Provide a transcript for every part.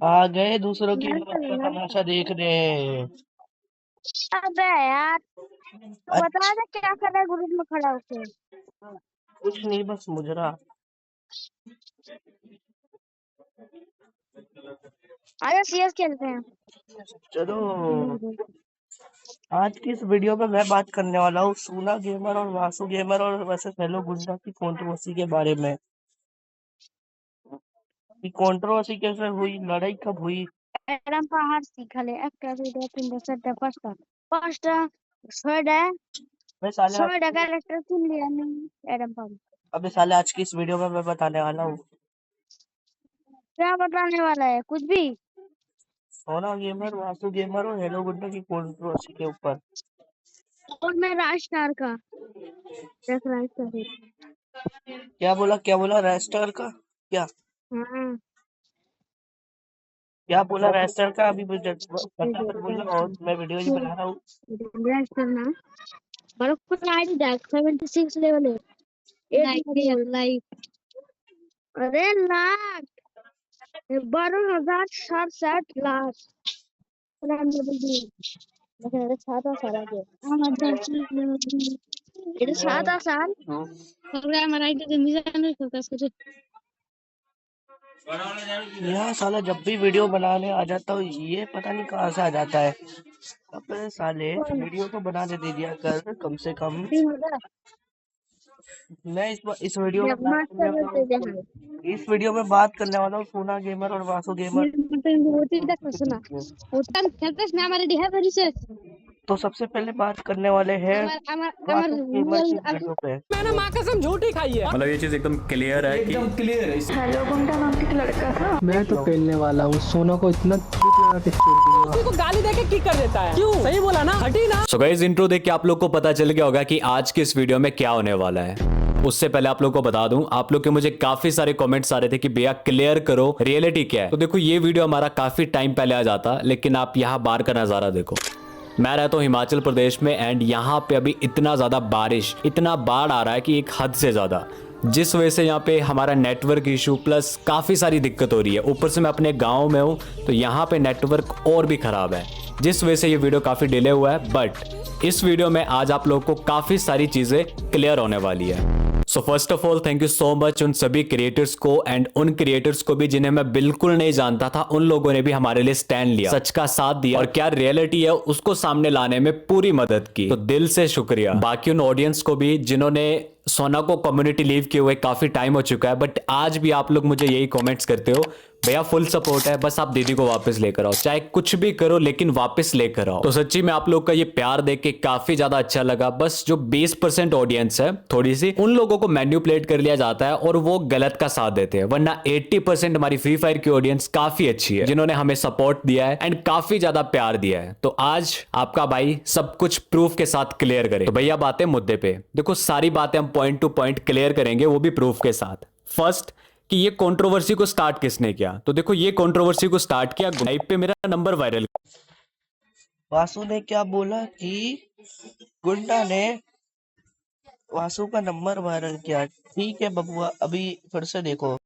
आ गए दूसरों की मौत का नहीं, तमाशा देखने। अबे यार तो बता अच्छा, दे क्या कर रहा है ग्रुप में खड़ा होके। कुछ नहीं, बस मुजरा। आजा सीएस खेलते हैं। चलो, आज की इस वीडियो में मैं बात करने वाला हूँ सूना गेमर और वासु गेमर और वैसे हेलो गुंडा की कंट्रोवर्सी के बारे में। कि कंट्रोवर्सी कैसे हुई, लड़ाई कब हुई। एडम पहाड़ सीखा ले एक्टर वीडियो तीन दस फर्स्ट फर्स्ट थर्ड है मैं साले आज थर्ड कैरेक्टर चुन लिया नहीं एडम पहाड़। अबे साले आज की इस वीडियो में मैं बताने वाला हूँ क्या बताने वाला है कुछ भी। सोना गेमर, वासु गेमर और हेलो गुंडा की कंट्रोवर्सी के ऊपर। और मैं राजस्टार का देख रहा है इसका फिर। क्या बोला रेस्टर का? क्या हाँ क्या बोला रेस्टर का? अभी मुझे ये पता मत देखो बोलना, और मैं वीडियो ही बना रहा हूँ। राजस्टार ना बड़ा कुछ आई देख 76 लेवल है। एक लाइक अरे लाख 12,067 लाख এটা 7 সাল আগে আমার 10 এটা 7 সাল তারপরে আমার আইডিতে মিজানের কাজ করে। यहाँ साला जब भी वीडियो बनाने आ जाता हूँ ये पता नहीं कहाँ से आ जाता है। अबे साले वीडियो को बनाने दे दिया कर कम से कम। 3,000 मैं इस वीडियो में बात करने মাস্টার वाला বলতে हूँ। দেখায় इस वीडियो में बात करने वाला हूँ सोना गेमर और वासु गेमर। ওটি দেখছ না ওটা খেলতেছ না আমার রেডি হয়ে পড়িছে तो सबसे पहले बात करने वाले हैं আমার আমার আমার वासु गेमर রিयल की वीडियो पे। मैंने माँ कसम झूठी खाई है। मतलब ये चीज एकदम क्लियर है कि हेलो गुंडा नाम का एक लड़का था। मैं तो खेलने वाला हूँ, सोना को इतना चुप लगा के छोड़ दूंगा। उसी को गाली देके किक कर देता है। क्यों? सही बोला ना, हटी ना। सो गाइस इंट्रो देख के आप लोग को पता चल गया होगा कि आज के इस वीडियो में क्या होने वाला है। उससे पहले आप लोग को बता दूं, आप लोग के मुझे काफी सारे कमेंट्स आ रहे थे कि भैया क्लियर करो रियलिटी क्या है। तो देखो ये वीडियो हमारा काफी टाइम पहले आ जाता, लेकिन आप यहाँ बाहर का नजारा देखो। मैं रहता हूँ हिमाचल प्रदेश में एंड यहाँ पे अभी इतना ज्यादा बारिश, इतना बाढ़ आ रहा है कि एक हद से ज्यादा, जिस वजह से यहाँ पे हमारा नेटवर्क इशू प्लस काफ़ी सारी दिक्कत हो रही है। ऊपर से मैं अपने गांव में हूँ तो यहाँ पे नेटवर्क और भी ख़राब है, जिस वजह से ये वीडियो काफ़ी डिले हुआ है। बट इस वीडियो में आज आप लोगों को काफ़ी सारी चीज़ें क्लियर होने वाली है। So first of all thank you so much उन सभी क्रिएटर्स को एंड उन क्रिएटर्स को भी जिन्हें मैं बिल्कुल नहीं जानता था। उन लोगों ने भी हमारे लिए स्टैंड लिया, सच का साथ दिया और क्या रियलिटी है उसको सामने लाने में पूरी मदद की। तो दिल से शुक्रिया। बाकी उन ऑडियंस को भी जिन्होंने सोना को कम्युनिटी लीव किए हुए काफी टाइम हो चुका है, बट आज भी आप लोग मुझे यही कमेंट्स करते हो भैया फुल सपोर्ट है, बस आप दीदी को वापस लेकर आओ, चाहे कुछ भी करो लेकिन वापस लेकर आओ। तो सच्ची में आप लोग का ये प्यार देख के काफी ज्यादा अच्छा लगा। बस जो 20% ऑडियंस है थोड़ी सी, उन लोगों को मैन्युपुलेट कर लिया जाता है और वो गलत का साथ देते हैं, वरना 80% हमारी फ्री फायर की ऑडियंस काफी अच्छी है, जिन्होंने हमें सपोर्ट दिया है एंड काफी ज्यादा प्यार दिया है। तो आज आपका भाई सब कुछ प्रूफ के साथ क्लियर करे। तो भैया बातें मुद्दे पे देखो, सारी बातें हम पॉइंट टू पॉइंट क्लियर करेंगे, वो भी प्रूफ के साथ। फर्स्ट कि ये कंट्रोवर्सी को स्टार्ट किसने किया, तो देखो ये कंट्रोवर्सी को स्टार्ट किया लाइव पे मेरा नंबर वायरल। वासु ने क्या बोला कि गुंडा ने वासु का नंबर वायरल किया। ठीक है बबुआ, अभी फिर से देखो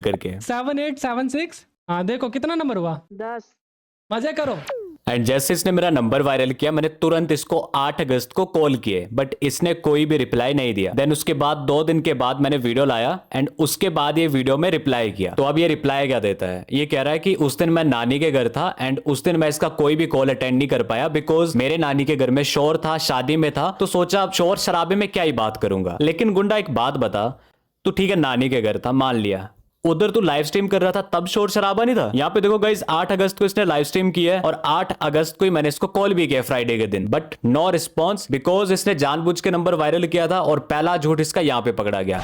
करके 7876। हाँ देखो कितना नंबर हुआ 10 मजे करो। एंड जैसे इसने मेरा नंबर वायरल किया, मैंने तुरंत इसको 8 अगस्त को कॉल किए, बट इसने कोई भी रिप्लाई नहीं दिया। देन उसके बाद 2 दिन के बाद मैंने वीडियो लाया एंड उसके बाद ये वीडियो में रिप्लाई किया। तो अब ये रिप्लाई क्या देता है, ये कह रहा है कि उस दिन मैं नानी के घर था एंड उस दिन मैं इसका कोई भी कॉल अटेंड नहीं कर पाया बिकॉज मेरे नानी के घर में शोर था, शादी में था, तो सोचा अब शोर शराबे में क्या ही बात करूंगा। लेकिन गुंडा एक बात बता, तो ठीक है नानी के घर था मान लिया, उधर तू लाइव स्ट्रीम कर रहा था तब शोर शराबा नहीं था। यहाँ पे देखो गाइस 8 अगस्त को इसने लाइव स्ट्रीम किया है और 8 अगस्त को ही मैंने इसको कॉल भी किया फ्राइडे के दिन, बट नो रिस्पॉन्स बिकॉज इसने जानबूझ के नंबर वायरल किया था और पहला झूठ इसका यहाँ पे पकड़ा गया।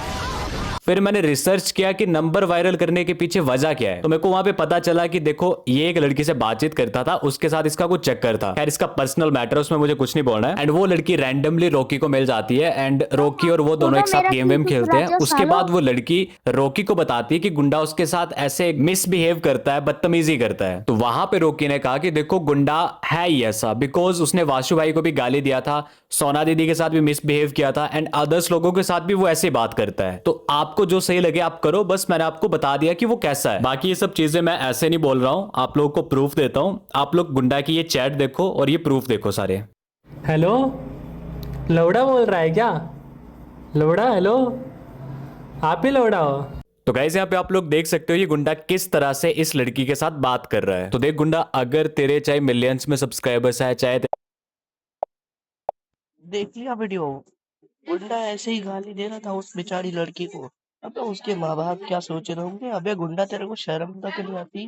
फिर मैंने रिसर्च किया कि नंबर वायरल करने के पीछे वजह क्या है, तो मेरे को वहां पे पता चला कि देखो ये एक लड़की से बातचीत करता था, उसके साथ इसका कुछ चक्कर था। खैर इसका पर्सनल मैटर, उसमें मुझे कुछ नहीं बोलना है। एंड वो लड़की रैंडमली रॉकी को मिल जाती है एंड रॉकी और वो दोनों एक साथ गेम वेम खेलते हैं। उसके बाद वो लड़की रॉकी को बताती है कि गुंडा उसके साथ ऐसे मिसबिहेव करता है, बदतमीजी करता है। तो वहां पे रॉकी ने कहा कि देखो गुंडा है ही ऐसा, बिकॉज उसने वाशु भाई को भी गाली दिया था, सोना दीदी के साथ भी मिसबिहेव किया था एंड अदर्स लोगों के साथ भी वो ऐसे बात करता है। तो आप आपको जो सही लगे आप करो, बस मैंने आपको बता दिया कि वो कैसा है। बाकी ये सब चीजें मैं ऐसे नहीं बोल रहा हूं, आप लोगों को प्रूफ देता हूं। आप लोग गुंडा की ये चैट देखो और ये प्रूफ देखो सारे। हेलो, लौड़ा बोल रहा है क्या? लौड़ा, हेलो, आप ही लौड़ा हो? तो गाइस यहाँ पे आप लोग देख सकते हो ये गुंडा किस तरह से इस लड़की के साथ बात कर रहा है। तो देख गुंडा, अगर तेरे चाहे मिलियंस में सब्सक्राइबर्स है, चाहे देख लिया वीडियो? गुंडा ऐसे ही गाली दे रहा था उस बेचारी लड़की को। अबे उसके माँ बाप क्या सोच रहे होंगे? अबे गुंडा, तेरे को शर्म तक नहीं आती?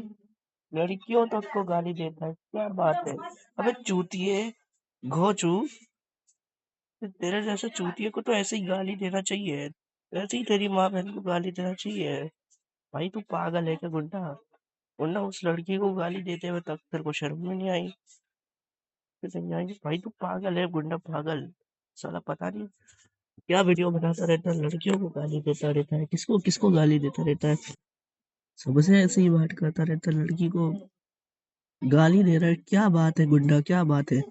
लड़कियों तक को गाली देता है, क्या बात है? अबे चूतिए, घोचू, तेरे जैसे चूतिए को तो ऐसे ही गाली देना चाहिए। ऐसे ही तेरी माँ बहन को गाली देना चाहिए। भाई तू पागल है क्या गुंडा? गुंडा, उस लड़की को गाली देते हुए तक तेरे को शर्म में नहीं आई? फिर नहीं आई? भाई तू पागल है गुंडा, पागल। साला पता नहीं क्या वीडियो बनाता रहता है, लड़कियों को गाली देता रहता है, किसको किसको गाली देता रहता है, सबसे ऐसे ही बात करता रहता है, लड़की को गाली दे रहा है। क्या बात है गुंडा, क्या बात है?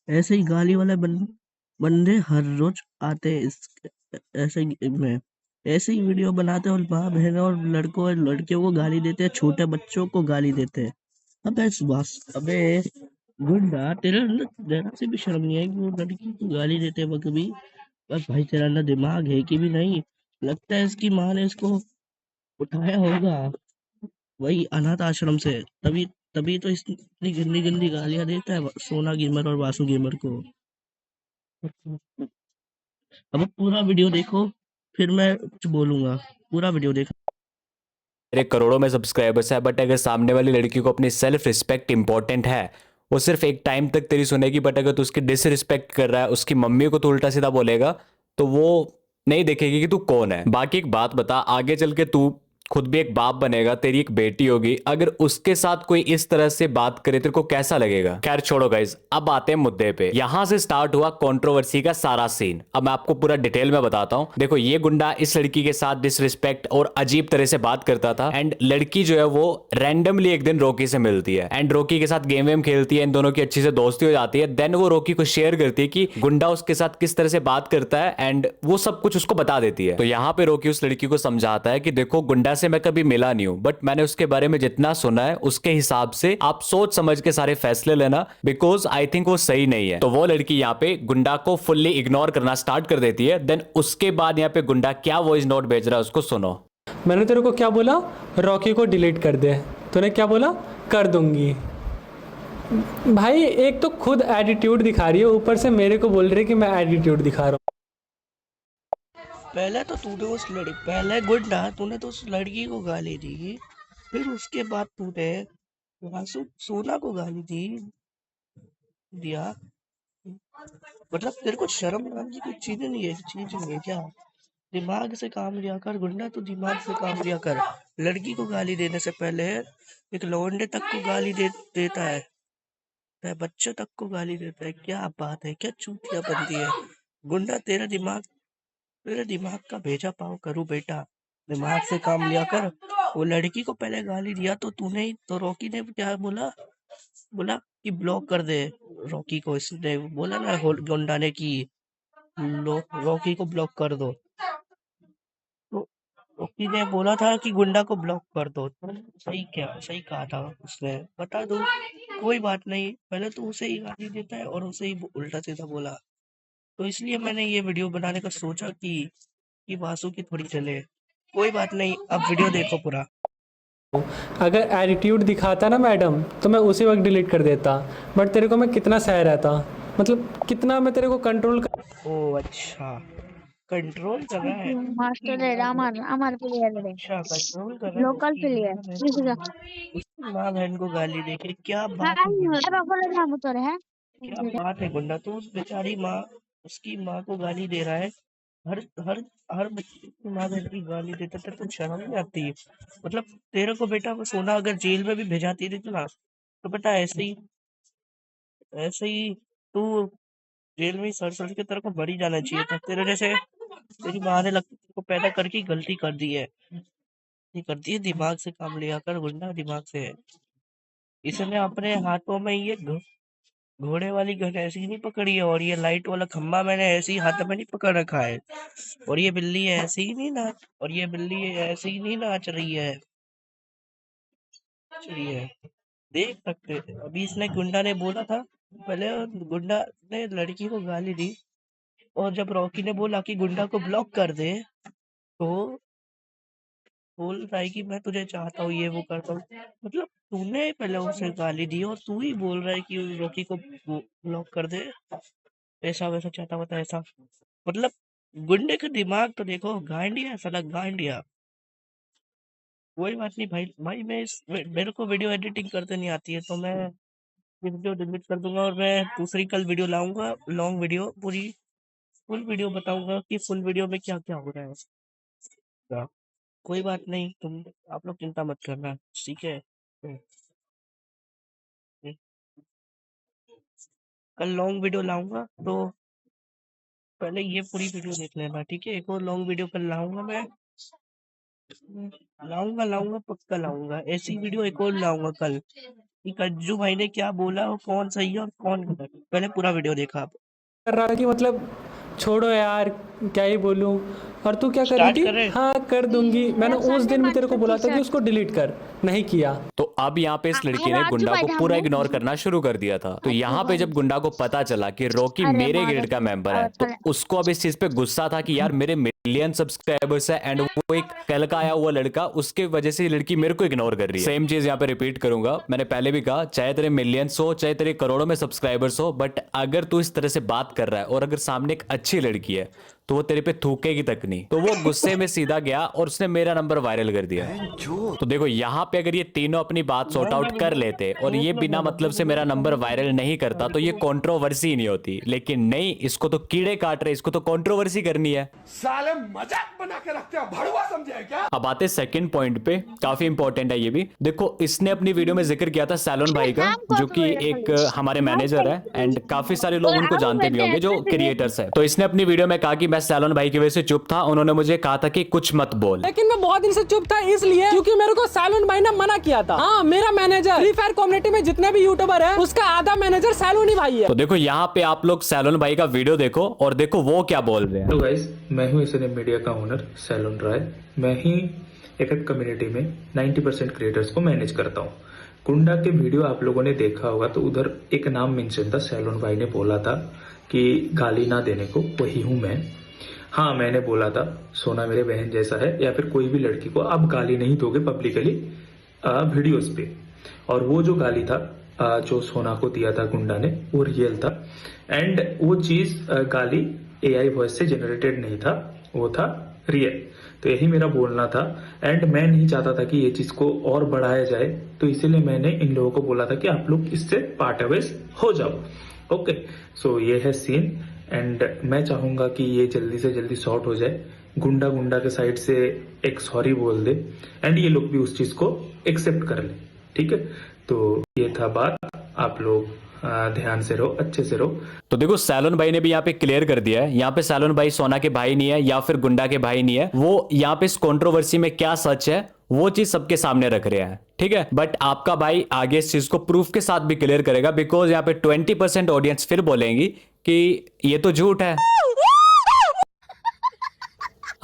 ऐसे ही गाली वाले बंदे हर रोज आते हैं ऐसे में, ऐसे ही वीडियो बनाते हैं और माँ बहन और लड़कों और लड़कियों को गाली देते हैं, छोटे बच्चों को गाली देते हैं। अबे सुभाष, अबे गुंडा, तेरे अंदर जरा से भी शर्म नहीं आई कि वो लड़की को गाली देते वक्त भी? बस भाई, तेरा अंदर दिमाग है कि भी नहीं? लगता है इसकी माँ ने इसको उठाया होगा वही अनाथ आश्रम से, तभी तभी तो इतनी गंदी गंदी गालियां देता है सोना गेमर और वासु गेमर को। अब पूरा वीडियो देखो, फिर मैं कुछ बोलूंगा। पूरा वीडियो देखो। तेरे करोड़ों में सब्सक्राइबर्स है, बट अगर सामने वाली लड़की को अपनी सेल्फ रिस्पेक्ट इंपॉर्टेंट है, वो सिर्फ एक टाइम तक तेरी सुनेगी, बट अगर तू उसकी डिसरिस्पेक्ट कर रहा है, उसकी मम्मी को तो उल्टा सीधा बोलेगा, तो वो नहीं देखेगी कि तू कौन है। बाकी एक बात बता, आगे चल के तू खुद भी एक बाप बनेगा, तेरी एक बेटी होगी, अगर उसके साथ कोई इस तरह से बात करे तेरे को कैसा लगेगा? खैर छोड़ो गाइस, अब आते हैं मुद्दे पे। यहां से स्टार्ट हुआ कंट्रोवर्सी का सारा सीन। अब मैं आपको पूरा डिटेल में बताता हूं। देखो, ये गुंडा इस लड़की के साथ डिसरिस्पेक्ट और अजीब तरह से बात करता था, एंड लड़की जो है वो रैंडमली एक दिन रॉकी से मिलती है, एंड रॉकी के साथ गेम वेम खेलती है, इन दोनों की अच्छी से दोस्ती हो जाती है। देन वो रॉकी को शेयर करती है कि गुंडा उसके साथ किस तरह से बात करता है, एंड वो सब कुछ उसको बता देती है। तो यहाँ पे रॉकी उस लड़की को समझाता है कि देखो, गुंडा से मैं कभी मिला नहीं हूं, बट मैंने उसके बारे में जितना सुना है उसके हिसाब से आप सोच समझ के सारे फैसले लेना, बिकॉज आई थिंक वो सही नहीं है। तो वो लड़की यहाँ पे गुंडा को फुल्ली इग्नोर करना स्टार्ट कर देती है। देन उसके बाद यहाँ पे गुंडा क्या वॉइस नोट भेज रहा है उसको सुनो। मैंने तेरे को क्या बोला? रॉकी को डिलीट कर दे। तूने क्या बोला? कर दूंगी। भाई एक तो खुद एटीट्यूड दिखा रही है, ऊपर से मेरे को बोल रही है कि मैं एटीट्यूड दिखा रहा हूँ। पहले तो पहले गुंडा, तूने तो उस लड़की को गाली दी, फिर उसके बाद तूने सोना को गाली दिया। मतलब तेरे को शर्म नाम की कोई चीज नहीं है क्या? दिमाग से काम लिया कर गुंडा, तू दिमाग से काम लिया कर। लड़की को गाली देने से पहले एक लौंडे तक को गाली देता है, बच्चों तक को गाली देता है। क्या बात है, क्या चूतिया बनती है गुंडा? तेरे दिमाग का भेजा पाव करूं बेटा, दिमाग से काम लिया कर। वो लड़की को पहले गाली दिया तो तूने ही तो, रॉकी ने क्या बोला कि ब्लॉक कर दे रॉकी को। इसने बोला ना गुंडा ने कि रॉकी को ब्लॉक कर दो, तो रॉकी ने बोला था कि गुंडा को ब्लॉक कर दो। तो सही कहा था उसने, बता दो। कोई बात नहीं, पहले तो उसे ही गाली देता है और उसे ही उल्टा सीधा बोला। तो इसलिए मैंने ये वीडियो बनाने का सोचा कि वासु की थोड़ी चले। कोई बात नहीं, अब वीडियो देखो पूरा। अगर एटीट्यूड दिखाता ना मैडम, तो मैं उसी वक्त डिलीट कर देता, बट तेरे को मैं कितना सह रहता, मतलब कितना मैं तेरे को कंट्रोल कर। ओ अच्छा, कंट्रोल कर रहा है। मास्टर है हमारे प्लेयर है, अच्छा, कंट्रोल कर रहा है लोकल उसकी प्लेयर माँ बहन किसी का उसकी माँ बहन को गाली देके। क्या बात है नहीं गुंडा, होता बोले नाम तो है। क्या बात है गुंडा? तो उस बेचारी माँ, उसकी माँ को गाली दे रहा है। हर हर हर बच्चे की माँ बहन की गाली देता था, तो शर्म नहीं आती है? मतलब तेरे को बेटा वो सोना अगर जेल में भी भेजाती थी ना, तो बेटा ऐसे ही तू जेल में ही सड़ के तेरे को मर ही जाना चाहिए था। तेरे जैसे तेरी माँ ने तेरे को पैदा करके गलती कर दी है। ये करती है, दिमाग से काम लिया कर गुंडा, दिमाग से। इसने अपने हाथों में ये घोड़े वाली गन ऐसी नहीं पकड़ी है, और ये लाइट वाला खंबा मैंने ऐसे ही हाथ में नहीं पकड़ रखा है, और ये बिल्ली ऐसे ही नहीं नाच और ये बिल्ली ऐसे ही नहीं नाच रही है, नाच रही है। देख सकते हैं। अभी इसने गुंडा ने बोला था, पहले गुंडा ने लड़की को गाली दी, और जब रॉकी ने बोला कि गुंडा को ब्लॉक कर दे, तो बोल रहा है कि मैं तुझे चाहता हूँ, ये वो करता हूँ। मतलब तूने पहले उसे गाली दी और तू ही बोल रहा है कि रॉकी को ब्लॉक कर दे, ऐसा वैसा चाहता होता ऐसा। मतलब गुंडे का दिमाग तो देखो, गांडिया साला गांडिया। कोई बात नहीं भाई, मैं मेरे को वीडियो एडिटिंग करते नहीं आती है, तो मैं ये वीडियो डिलीट कर दूंगा, और मैं दूसरी कल वीडियो लाऊंगा, लॉन्ग वीडियो, पूरी फुल वीडियो बताऊंगा कि फुल वीडियो में क्या क्या हो रहा है। क्या? कोई बात नहीं, आप लोग चिंता मत करना, ठीक है। हम्म, हम्म। कल लॉन्ग वीडियो लाऊंगा, तो पहले ये पूरी वीडियो देख लेना, ठीक है। एक और लॉन्ग वीडियो कल लाऊंगा मैं। लाऊंगा पक्का लाऊंगा, ऐसी वीडियो एक और लाऊंगा कल, कि कज्जू भाई ने क्या बोला और कौन सही है और कौन गलत है। पहले पूरा वीडियो देखा आप। कर रहा था कि मतलब छोड़ो यार, क्या ही बोलूं। और तू क्या कर रही स्टार्ट थी? करें? हाँ कर दूंगी, मैंने उस दिन भी तेरे को बोला था कि उसको डिलीट कर, नहीं किया। तो अब यहाँ पे इस लड़की ने गुंडा को पूरा इग्नोर करना शुरू कर दिया था। तो यहाँ पे जब गुंडा को पता चला कि रॉकी मेरे गिल्ड का मेंबर है, तो उसको अब इस चीज पे गुस्सा था कि यार मेरे मिलियन सब्सक्राइबर्स है एंड वो एक कल का आया हुआ लड़का, उसके वजह से ये लड़की मेरे को इग्नोर कर रही है। सेम चीज यहाँ पे रिपीट करूंगा, मैंने पहले भी कहा, चाहे तेरे मिलियंस हो, चाहे तेरे करोड़ों में सब्सक्राइबर्स हो, बट अगर तू इस तरह से बात कर रहा है और अगर सामने एक अच्छी लड़की है तो वो तेरे पे थूकेगी तक नहीं। तो वो गुस्से में सीधा गया और उसने मेरा नंबर वायरल कर दिया। तो देखो यहाँ पे अगर ये तीनों अपनी बात सॉर्ट आउट कर लेते और ये बिना मतलब से मेरा नंबर वायरल नहीं करता तो ये कंट्रोवर्सी नहीं होती, लेकिन नहीं, इसको तो कीड़े काट रहे, इसको तो कंट्रोवर्सी करनी है। साले मजाक बना के रखते हैं, भड़वा समझे क्या? अब आते सेकंड पॉइंट पे, काफी इंपॉर्टेंट है ये भी। देखो इसने अपनी वीडियो में जिक्र किया था सैलोन भाई का, जो कि एक हमारे मैनेजर है एंड काफी सारे लोग उनको जानते भी होंगे जो क्रिएटर्स है। तो इसने अपनी वीडियो में कहा कि मैं सैलोन भाई की वजह से चुप था, उन्होंने मुझे कहा था कि कुछ मत बोल, लेकिन मैं बहुत दिन से चुप था इसलिए क्योंकि मेरे को सैलून भाई ने मना किया था। हाँ, मेरा मैनेजर, फ्री फायर कम्युनिटी में जितने भी यूट्यूबर है उसका आधा मैनेजर सैलून ही भाई है। तो देखो यहाँ पे आप लोग सैलोन भाई का वीडियो देखो और देखो वो क्या बोल रहे हैं। हेलो गाइस, मैं हूं इसने मीडिया का ओनर सैलून राय। मैं ही एक कम्युनिटी में 90% क्रिएटर्स को मैनेज करता हूं। गुंडा के वीडियो आप लोगों ने देखा होगा, तो उधर एक नाम मेंशन था, सैलून भाई ने बोला था कि गाली ना देने को, वही हूं मैं। हाँ, मैंने बोला था सोना मेरे बहन जैसा है, या फिर कोई भी लड़की को आप गाली नहीं दोगे पब्लिकली वीडियोस पे। और वो जो गाली था जो सोना को दिया था गुंडा ने, वो रियल था एंड वो चीज गाली एआई वॉइस से जनरेटेड नहीं था, वो था रियल। तो यही मेरा बोलना था एंड मैं नहीं चाहता था कि ये चीज को और बढ़ाया जाए, तो इसीलिए मैंने इन लोगों को बोला था कि आप लोग इससे पार्ट अवेज हो जाओ। ओके, सो ये है सीन एंड मैं चाहूंगा कि ये जल्दी से जल्दी सॉर्ट हो जाए। गुंडा के साइड से एक सॉरी बोल दे एंड ये लोग भी उस चीज को एक्सेप्ट कर ले, ठीक है। तो ये था बात, आप लोग ध्यान से रहो, अच्छे से रहो। तो देखो सैलोन भाई ने भी यहाँ पे क्लियर कर दिया है, यहाँ पे सैलोन भाई सोना के भाई नहीं है या फिर गुंडा के भाई नहीं है। वो यहाँ पे इस कंट्रोवर्सी में क्या सच है वो चीज सबके सामने रख रहे हैं, ठीक है। बट आपका भाई आगे इस चीज को प्रूफ के साथ भी क्लियर करेगा, बिकॉज यहाँ पे 20% ऑडियंस फिर बोलेंगी कि ये तो झूठ है।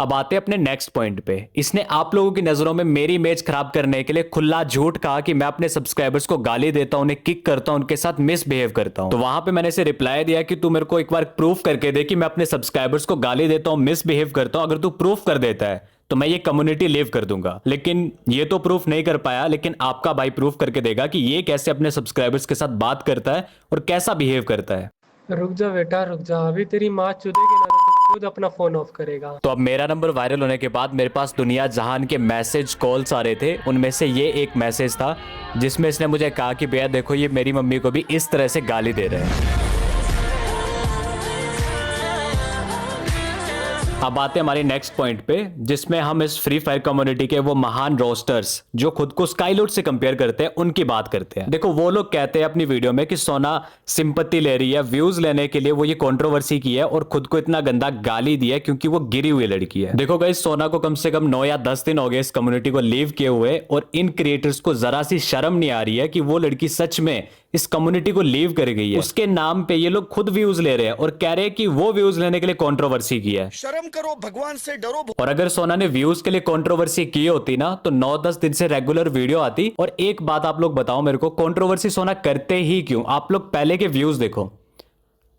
अब आते हैं अपने नेक्स्ट पॉइंट पे। इसने आप लोगों की नजरों में मेरी इमेज खराब करने के लिए खुला झूठ कहा कि मैं अपने सब्सक्राइबर्स को गाली देता हूं, उन्हें किक करता हूं, उनके साथ मिसबिहेव करता हूं। तो वहां पे मैंने इसे रिप्लाई दिया कि तू मेरे को एक बार प्रूफ करके दे कि मैं अपने सब्सक्राइबर्स को गाली देता हूं, मिसबिहेव करता हूं। अगर तू प्रूफ कर देता है तो मैं ये कम्युनिटी लीव कर दूंगा। लेकिन ये तो प्रूफ नहीं कर पाया, लेकिन आपका भाई प्रूफ करके देगा कि ये कैसे अपने सब्सक्राइबर्स के साथ बात करता है और कैसा बिहेव करता है। रुक जा बेटा रुक जा, अभी तेरी माँ चुदेगी ना तो खुद अपना फोन ऑफ करेगा। तो अब मेरा नंबर वायरल होने के बाद मेरे पास दुनिया जहान के मैसेज कॉल्स आ रहे थे, उनमें से ये एक मैसेज था जिसमें इसने मुझे कहा कि भैया देखो ये मेरी मम्मी को भी इस तरह से गाली दे रहे हैं। अब आते हैं हमारे नेक्स्ट पॉइंट पे, जिसमें हम इस फ्री फायर कम्युनिटी के वो महान रोस्टर्स जो खुद को स्काईलूट से कंपेयर करते हैं उनकी बात करते हैं। देखो वो लोग कहते हैं अपनी वीडियो में कि सोना सिंपत्ति ले रही है, व्यूज लेने के लिए वो ये कंट्रोवर्सी की है और खुद को इतना गंदा गाली दी है क्योंकि वो गिरी हुई लड़की है। देखो गाइस, सोना को कम से कम 9 या 10 दिन हो गए इस कम्युनिटी को लीव किए हुए और इन क्रिएटर्स को जरा सी शर्म नहीं आ रही है कि वो लड़की सच में इस कम्युनिटी को लीव कर गई है, उसके नाम पे ये लोग खुद व्यूज ले रहे हैं और कह रहे हैं कि वो व्यूज लेने के लिए कंट्रोवर्सी की है। शर्म करो, भगवान से डरो। और अगर सोना ने व्यूज के लिए कंट्रोवर्सी की होती ना तो 9-10 दिन से रेगुलर वीडियो आती। और एक बात आप लोग बताओ मेरे को, कंट्रोवर्सी सोना करते ही क्यों? आप लोग पहले के व्यूज देखो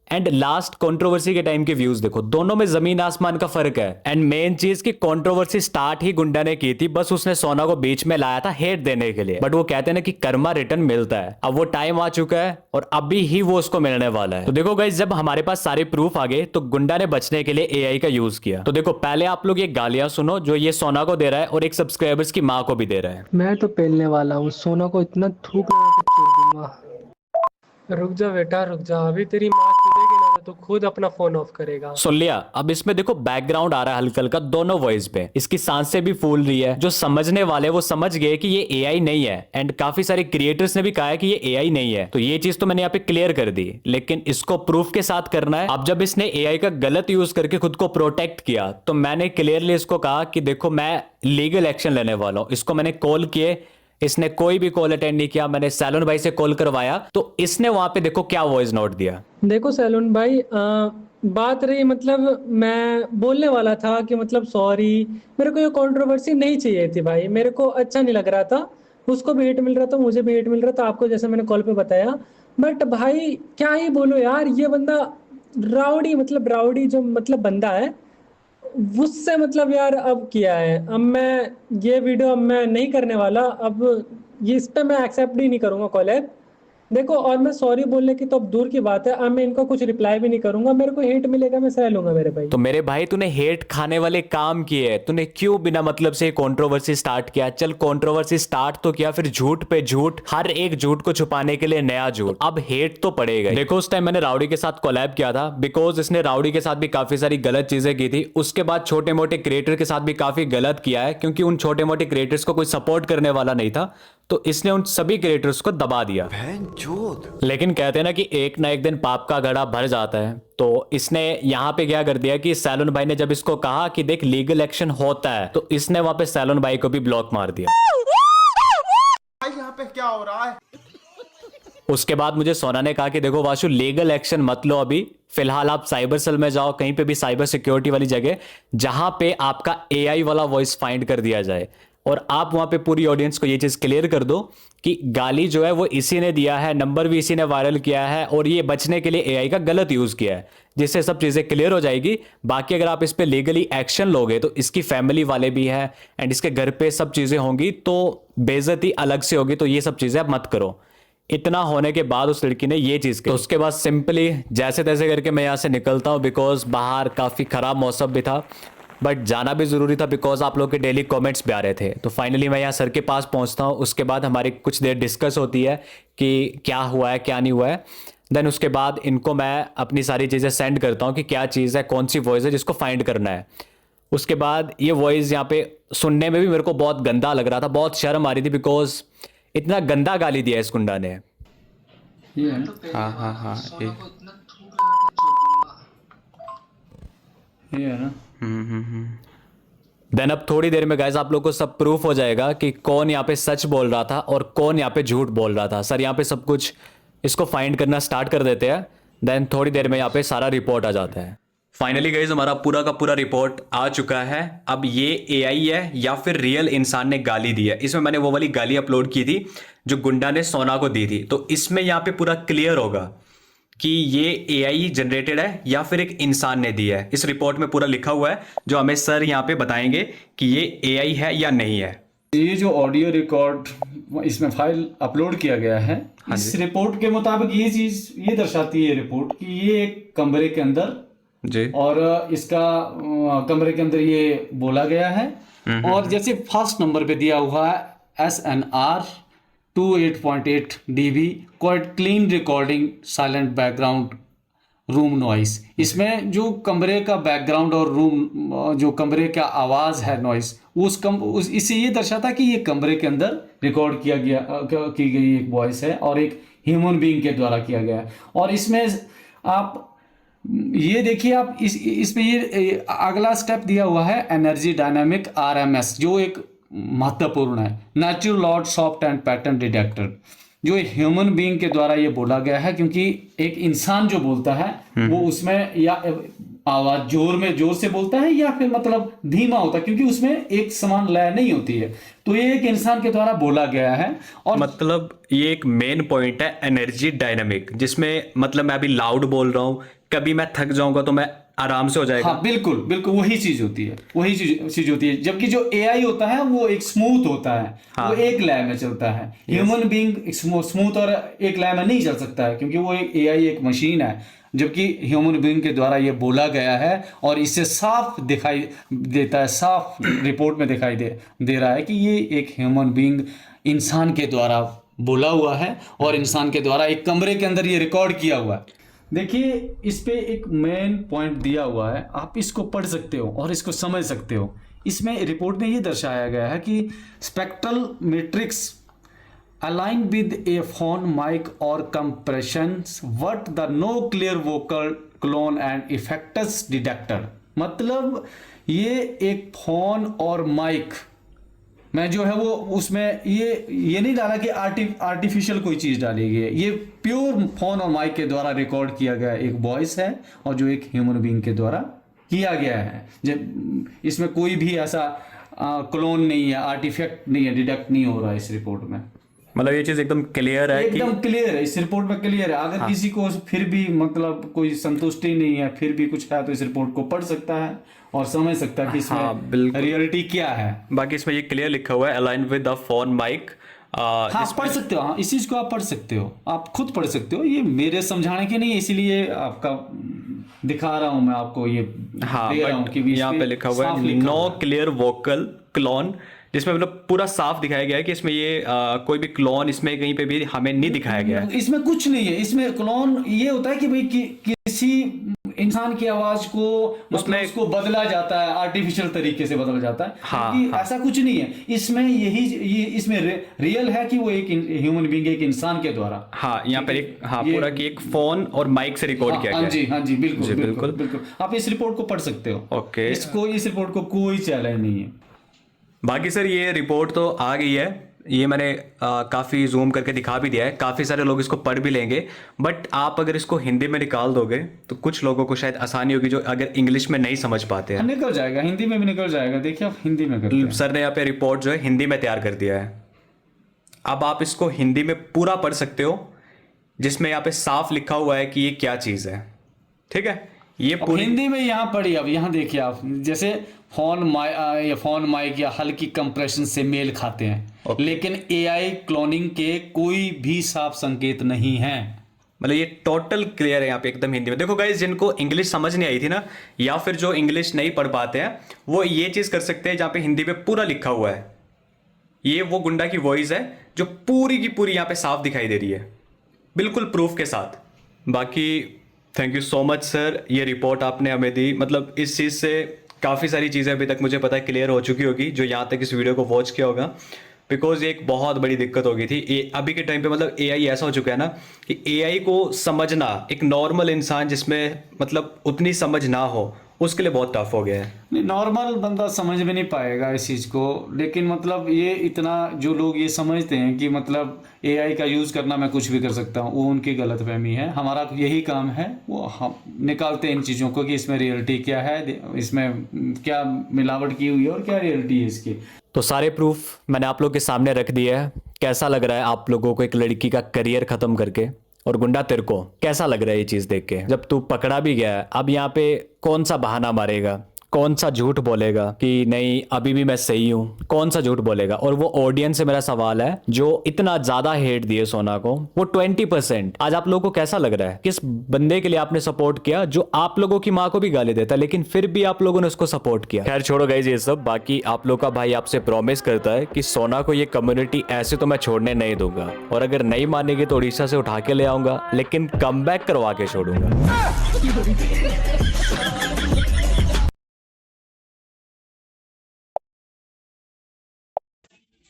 एंड लास्ट कंट्रोवर्सी के टाइम के व्यूज देखो, दोनों में जमीन आसमान का फर्क है। एंड मेन चीज की कंट्रोवर्सी स्टार्ट ही गुंडा ने की थी, बस उसने सोना को बीच में लाया था हेट देने के लिए। बट वो कहते हैं ना कि कर्मा रिटर्न मिलता है, अब वो टाइम आ चुका है और अभी ही वो उसको मिलने वाला है। तो देखो गाइस, जब हमारे पास सारे प्रूफ आ गए तो गुंडा ने बचने के लिए एआई का यूज किया। तो देखो पहले आप लोग ये गालियां सुनो जो ये सोना को दे रहा है और एक सब्सक्राइबर्स की माँ को भी दे रहा है। मैं तो पेलने वाला हूँ, सोना को इतना थूक लगा के छोड़ दूंगा। रुक जा बेटा रुक जा, अभी तेरी माँ कूदेगी ना तो खुद अपना फोन ऑफ करेगा। सुन लिया? अब इसमें देखो बैकग्राउंड आ रहा है हल्का हल्का दोनों वॉइस पे, इसकी सांसें भी फूल रही है। जो समझने वाले वो समझ गए कि ये एआई नहीं है एंड काफी सारे क्रिएटर्स ने भी कहा है कि ये एआई नहीं है। तो ये चीज तो मैंने यहाँ पे क्लियर कर दी, लेकिन इसको प्रूफ के साथ करना है। अब जब इसने एआई का गलत यूज करके खुद को प्रोटेक्ट किया तो मैंने क्लियरली इसको कहा कि देखो मैं लीगल एक्शन लेने वाला हूं। इसको मैंने कॉल किए, इसने कोई भी कॉल अटेंड नहीं किया। मैंने सैलून भाई से कॉल करवाया तो इसने वहां पे देखो क्या वॉइस नोट दिया। देखो सैलून भाई, बात रही मतलब मैं बोलने वाला था कि मतलब सॉरी, मेरे को ये कंट्रोवर्सी नहीं चाहिए थी भाई, मेरे को अच्छा नहीं लग रहा था। उसको भी हेट मिल रहा था, मुझे भी हेट मिल रहा था, आपको जैसे मैंने कॉल पे बताया। बट भाई क्या ही बोलो यार, ये बंदा राउडी, मतलब राउडी जो मतलब बंदा है उससे मतलब यार अब किया है। अब मैं ये वीडियो अब मैं नहीं करने वाला, अब ये इस पे मैं एक्सेप्ट ही नहीं करूंगा कॉलेब। देखो, और मैं सॉरी बोलने की तो अब दूर की बात है, अब मैं इनको कुछ रिप्लाई भी नहीं करूंगा। मेरे को हेट मिलेगा मैं सह लूंगा मेरे भाई। तो मेरे भाई तूने हेट खाने वाले काम किए, तूने क्यों बिना मतलब से कंट्रोवर्सी स्टार्ट किया? चल कंट्रोवर्सी स्टार्ट तो किया, फिर झूठ पे झूठ, हर एक झूठ को छुपाने के लिए नया झूठ, अब हेट तो पड़ेगा। देखो उस टाइम मैंने राउडी के साथ कोलैब किया था बिकॉज इसने राउडी के साथ भी काफी सारी गलत चीजें की थी। उसके बाद छोटे मोटे क्रिएटर के साथ भी काफी गलत किया है क्योंकि उन छोटे मोटे क्रिएटर्स को कोई सपोर्ट करने वाला नहीं था, तो इसने उन सभी क्रिएटर्स को दबा दिया। लेकिन कहते हैं ना कि एक ना एक दिन पाप का घड़ा भर जाता है, तो इसने यहां पे क्या कर दिया कि सैलून भाई ने जब इसको कहा कि देख लीगल एक्शन होता है तो इसने वहां पे सैलून भाई को भी ब्लॉक मार दिया। यहाँ पे क्या हो रहा है? उसके बाद मुझे सोना ने कहा कि देखो वाशु, लीगल एक्शन मत लो अभी, फिलहाल आप साइबर सेल में जाओ, कहीं पे भी साइबर सिक्योरिटी वाली जगह जहां पे आपका एआई वाला वॉइस फाइंड कर दिया जाए, और आप वहां पे पूरी ऑडियंस को ये चीज क्लियर कर दो कि गाली जो है वो इसी ने दिया है, नंबर भी इसी ने वायरल किया है और ये बचने के लिए एआई का गलत यूज किया है, जिससे सब चीजें क्लियर हो जाएगी। बाकी अगर आप इस पे लीगली एक्शन लोगे तो इसकी फैमिली वाले भी है एंड इसके घर पे सब चीजें होंगी तो बेइज्जती अलग से होगी, तो ये सब चीजें आप मत करो। इतना होने के बाद उस लड़की ने ये चीज की। तो उसके बाद सिंपली जैसे तैसे करके मैं यहाँ से निकलता हूँ बिकॉज बाहर काफी खराब मौसम भी था, बट जाना भी जरूरी था बिकॉज आप लोग के डेली कमेंट्स भी आ रहे थे। तो फाइनली मैं यहाँ सर के पास पहुँचता हूँ, उसके बाद हमारी कुछ देर डिस्कस होती है कि क्या हुआ है क्या नहीं हुआ है। देन उसके बाद इनको मैं अपनी सारी चीज़ें सेंड करता हूँ कि क्या चीज़ है, कौन सी वॉइस है जिसको फाइंड करना है। उसके बाद ये वॉइस यहाँ पे सुनने में भी मेरे को बहुत गंदा लग रहा था, बहुत शर्म आ रही थी बिकॉज इतना गंदा गाली दिया इस गुंडा ने। ये है ना? हाँ ये है ना? देन अब थोड़ी देर में गाइस आप लोग को सब प्रूफ हो जाएगा कि कौन यहाँ पे सच बोल रहा था और कौन यहाँ पे झूठ बोल रहा था। सर यहाँ पे सब कुछ इसको फाइंड करना स्टार्ट कर देते हैं, देन थोड़ी देर में यहाँ पे सारा रिपोर्ट आ जाता है। फाइनली गाइस हमारा पूरा का पूरा रिपोर्ट आ चुका है। अब ये एआई है या फिर रियल इंसान ने गाली दी है। इसमें मैंने वो वाली गाली अपलोड की थी जो गुंडा ने सोना को दी थी, तो इसमें यहाँ पे पूरा क्लियर होगा कि ये एआई जनरेटेड है या फिर एक इंसान ने दी है। इस रिपोर्ट में पूरा लिखा हुआ है जो हमें सर यहाँ पे बताएंगे कि ये एआई है या नहीं है। ये जो ऑडियो रिकॉर्ड इसमें फाइल अपलोड किया गया है, इस रिपोर्ट के मुताबिक ये चीज ये दर्शाती है रिपोर्ट कि ये एक कमरे के अंदर जी, और इसका कमरे के अंदर ये बोला गया है। और जैसे फर्स्ट नंबर पे दिया हुआ है SNR 28.8 dB quite clean recording silent background room noise. इसमें जो कमरे का बैकग्राउंड और रूम जो कमरे का आवाज है नॉइस इससे ये दर्शाता कि ये कमरे के अंदर रिकॉर्ड की गई एक वॉइस है और एक ह्यूमन बीइंग के द्वारा किया गया है। और इसमें आप ये देखिए, आप इसमें ये अगला स्टेप दिया हुआ है एनर्जी डायनामिक RMS, जो एक महत्वपूर्ण है, natural Lord soft and pattern detector. जो ह्यूमन बीइंग के द्वारा ये बोला गया है, क्योंकि एक इंसान जो बोलता है वो उसमें या आवाज जोर से बोलता है या फिर मतलब धीमा होता है, क्योंकि उसमें एक समान लय नहीं होती है। तो ये एक इंसान के द्वारा बोला गया है। और मतलब ये एक मेन पॉइंट है एनर्जी डायनामिक, जिसमें मतलब मैं अभी लाउड बोल रहा हूँ, कभी मैं थक जाऊंगा तो मैं आराम से हो जाएगा। हाँ बिल्कुल बिल्कुल वही चीज होती है, वही चीज होती है। जबकि जो एआई होता है वो एक स्मूथ होता है। हाँ। वो एक लय में चलता है। ह्यूमन बीइंग स्मूथ और एक लय में नहीं चल सकता है, क्योंकि वो एक एआई एक मशीन है। जबकि ह्यूमन बीइंग के द्वारा ये बोला गया है और इससे साफ दिखाई देता है, साफ रिपोर्ट में दिखाई दे रहा है कि ये एक ह्यूमन बीइंग इंसान के द्वारा बोला हुआ है और इंसान के द्वारा एक कमरे के अंदर ये रिकॉर्ड किया हुआ है। देखिए इस पे एक मेन पॉइंट दिया हुआ है, आप इसको पढ़ सकते हो और इसको समझ सकते हो। इसमें रिपोर्ट में ये दर्शाया गया है कि spectral matrix align with a phone mic और compressions what the no clear vocal clone and effects detector. मतलब ये एक फोन और माइक मैं जो है वो उसमें ये नहीं डाला कि आर्टिफिशियल कोई चीज डाली गई है। ये प्योर फोन और माइक के द्वारा रिकॉर्ड किया गया एक वॉइस है और जो एक ह्यूमन बीइंग के द्वारा किया गया है। जब इसमें कोई भी ऐसा क्लोन नहीं है, आर्टिफैक्ट नहीं है, डिटेक्ट नहीं हो रहा है इस रिपोर्ट में। मतलब ये चीज एकदम क्लियर है, एकदम क्लियर है, इस रिपोर्ट में क्लियर है। अगर किसी को फिर भी मतलब कोई संतुष्टि नहीं है, फिर भी कुछ है, तो इस रिपोर्ट को पढ़ सकता है और समझ सकता है कि इसमें रियलिटी क्या है। बाकी इसमें ये क्लियर लिखा हुआ है align with the phone mic. हाँ पढ़ सकते हो, हाँ इस चीज को आप पढ़ सकते हो, आप खुद पढ़ सकते हो। ये मेरे समझाने के नहीं, इसीलिए आपका दिखा रहा हूं मैं आपको ये। हाँ दे रहा हूं कि यहाँ पे लिखा हुआ है नो क्लियर वोकल क्लोन, जिसमें मतलब पूरा साफ दिखाया गया है कि इसमें ये कोई भी क्लोन इसमें कहीं पे भी हमें नहीं दिखाया गया है। इसमें कुछ नहीं है। इसमें क्लोन ये होता है कि भाई किसी इंसान की आवाज को उसमें उसको बदला जाता है, आर्टिफिशियल तरीके से बदला जाता है। हाँ, हाँ। ऐसा कुछ नहीं है इसमें। ये इसमें रियल है कि वो एक ह्यूमन बीइंग एक इंसान के द्वारा। हाँ यहाँ पर एक पूरा कि एक फोन और माइक से रिकॉर्ड किया गया है। हाँ जी बिल्कुल। आप इस रिपोर्ट को पढ़ सकते हो। ओके, इस रिपोर्ट को कोई चैलेंज नहीं है। बाकी सर ये रिपोर्ट तो आ गई है, ये मैंने काफ़ी जूम करके दिखा भी दिया है, काफ़ी सारे लोग इसको पढ़ भी लेंगे। बट आप अगर इसको हिंदी में निकाल दोगे तो कुछ लोगों को शायद आसानी होगी जो अगर इंग्लिश में नहीं समझ पाते हैं। निकल जाएगा, हिंदी में भी निकल जाएगा। देखिए आप हिंदी में करते हैं। सर ने यहाँ पे रिपोर्ट जो है हिंदी में तैयार कर दिया है। अब आप इसको हिंदी में पूरा पढ़ सकते हो, जिसमें यहाँ पे साफ लिखा हुआ है कि ये क्या चीज़ है। ठीक है, ये पूरी हिंदी में यहाँ पढ़िए। अब यहाँ देखिए आप, जैसे फोन माइक या हल्की कंप्रेशन से मेल खाते हैं, लेकिन एआई क्लोनिंग के कोई भी साफ संकेत नहीं है। मतलब ये टोटल क्लियर है यहाँ पे एकदम हिंदी में। देखो गाइस, जिनको इंग्लिश समझ नहीं आई थी ना, या फिर जो इंग्लिश नहीं पढ़ पाते हैं, वो ये चीज़ कर सकते हैं जहाँ पे हिंदी में पूरा लिखा हुआ है। ये वो गुंडा की वॉइस है जो पूरी की पूरी यहाँ पे साफ दिखाई दे रही है, बिल्कुल प्रूफ के साथ। बाकी thank you so much sir, ये रिपोर्ट आपने हमें दी। मतलब इस चीज़ से काफ़ी सारी चीज़ें अभी तक मुझे पता है क्लियर हो चुकी होगी, जो यहाँ तक इस वीडियो को वॉच किया होगा। बिकॉज ये एक बहुत बड़ी दिक्कत हो गई थी अभी के टाइम पे। मतलब एआई ऐसा हो चुका है ना कि एआई को समझना एक नॉर्मल इंसान जिसमें मतलब उतनी समझ ना हो, उसके लिए बहुत टफ हो गया है। नॉर्मल बंदा समझ में नहीं पाएगा इस चीज़ को। लेकिन मतलब ये इतना जो लोग ये समझते हैं कि मतलब एआई का यूज़ करना मैं कुछ भी कर सकता हूँ, वो उनकी गलतफहमी है। हमारा यही काम है, वो हम निकालते हैं इन चीज़ों को कि इसमें रियलिटी क्या है, इसमें क्या मिलावट की हुई है और क्या रियलिटी है इसकी। तो सारे प्रूफ मैंने आप लोग के सामने रख दिए है। कैसा लग रहा है आप लोगों को एक लड़की का करियर खत्म करके? और गुंडा तेरे को कैसा लग रहा है ये चीज़ देख के? जब तू पकड़ा भी गया है, अब यहाँ पे कौन सा बहाना मारेगा, कौन सा झूठ बोलेगा कि नहीं अभी भी मैं सही हूँ, कौन सा झूठ बोलेगा? और वो ऑडियंस से मेरा सवाल है जो इतना ज़्यादा हेट दिए सोना को, वो 20%। आज आप लोगों को कैसा लग रहा है? किस बंदे के लिए आपने सपोर्ट किया जो आप लोगों की माँ को भी गाली देता है, लेकिन फिर भी आप लोगों ने उसको सपोर्ट किया? खैर छोड़ो गाइस ये सब। बाकी आप लोग का भाई आपसे प्रॉमिस करता है कि सोना को ये कम्युनिटी ऐसे तो मैं छोड़ने नहीं दूंगा, और अगर नहीं मानेगी तो उड़ीसा से उठा के ले आऊंगा, लेकिन कमबैक करवा के छोड़ूंगा।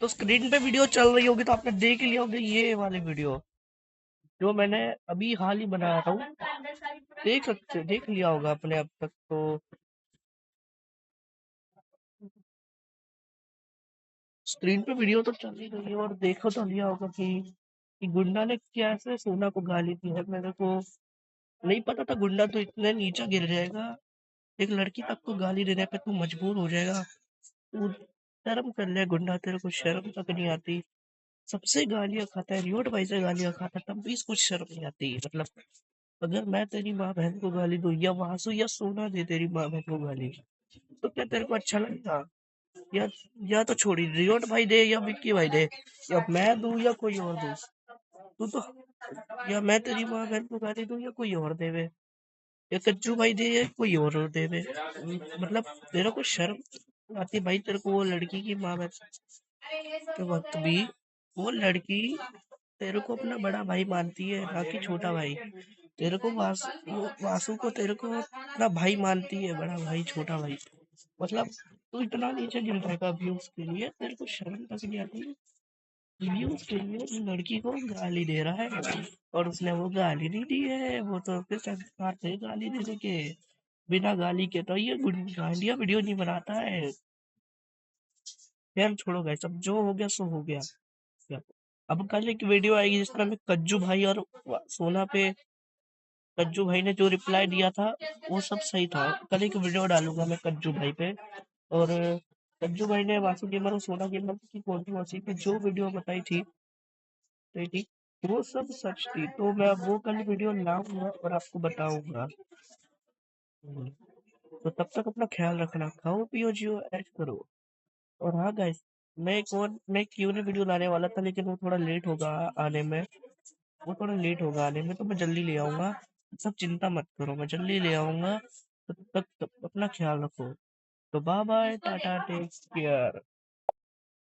तो स्क्रीन पे वीडियो चल रही होगी तो आपने देख लिया होगा ये वाली वीडियो जो मैंने अभी हाल ही बनाया था। देख लिया होगा आपने अब तक। तो स्क्रीन पे वीडियो तो चल ही रही है और देखो तो लिया होगा कि कि गुंडा ने कैसे सोना को गाली दी है। मेरे को नहीं पता था गुंडा तो इतने नीचे गिर जाएगा। एक लड़की तक को गाली देने पे तू मजबूर हो जाएगा। तू शर्म कर ले गुंडा, तेरे को शर्म तक नहीं आती। सबसे गालियां खाता है, रियोट भाई से गालियां खाता है, तब भी इसको शर्म नहीं आती। मतलब अगर मैं तेरी माँ बहन को गाली दूं या वासु या सोना दे तेरी माँ बहन को गाली, तो क्या तेरे को अच्छा लगेगा? या तो छोड़ी रियोट भाई दे या विक्की भाई दे, या मैं दूं या कोई और दूं। तू तो या मैं तेरी माँ बहन को गाली दूं या कोई और देवे, या कच्चू भाई दे या कोई और देवे। मतलब तेरे को शर्म आती भाई? तेरे को वो लड़की की माँ बहन के वक्त भी वो लड़की तेरे को अपना बड़ा भाई मानती है, ना कि छोटा भाई। तेरे को वासु को तेरे को अपना भाई मानती है, बड़ा भाई छोटा भाई। मतलब तू इतना नीचे गिर जाएगा व्यूज के लिए, तेरे को शर्म तक नहीं आती। व्यूज के लिए उस लड़की को गाली दे रहा है, और उसने वो गाली नहीं दी है, वो तो फिर संस्कार थे गाली देने के। बिना गाली के तो ये गालियां वीडियो नहीं बनाता है। यार छोड़ो गाइस, अब जो हो गया सो हो गया। क्या? अब कल एक वीडियो आएगी जिसमें मैं कज्जू भाई और सोना पे, कज्जू भाई ने जो रिप्लाई दिया था वो सब सही था। कल एक वीडियो डालूंगा मैं कज्जू भाई पे। और कज्जू भाई ने वासु गेमर और सोना गेमर की कंट्रोवर्सी पे जो वीडियो बताई थी, तो ठीक वो सब सच थी। तो मैं वो कल वीडियो लाऊंगा और आपको बताऊंगा। तो तब तक अपना ख्याल रखना, खाओ पियो जियो ऐश करो। और हाँ गाइस, मैं क्यों वीडियो लाने वाला था, लेकिन वो थोड़ा लेट होगा आने में। तो मैं जल्दी ले आऊंगा। सब चिंता मत करो, मैं जल्दी ले आऊंगा। तब तक अपना ख्याल रखो। तो bye bye, tata, take care.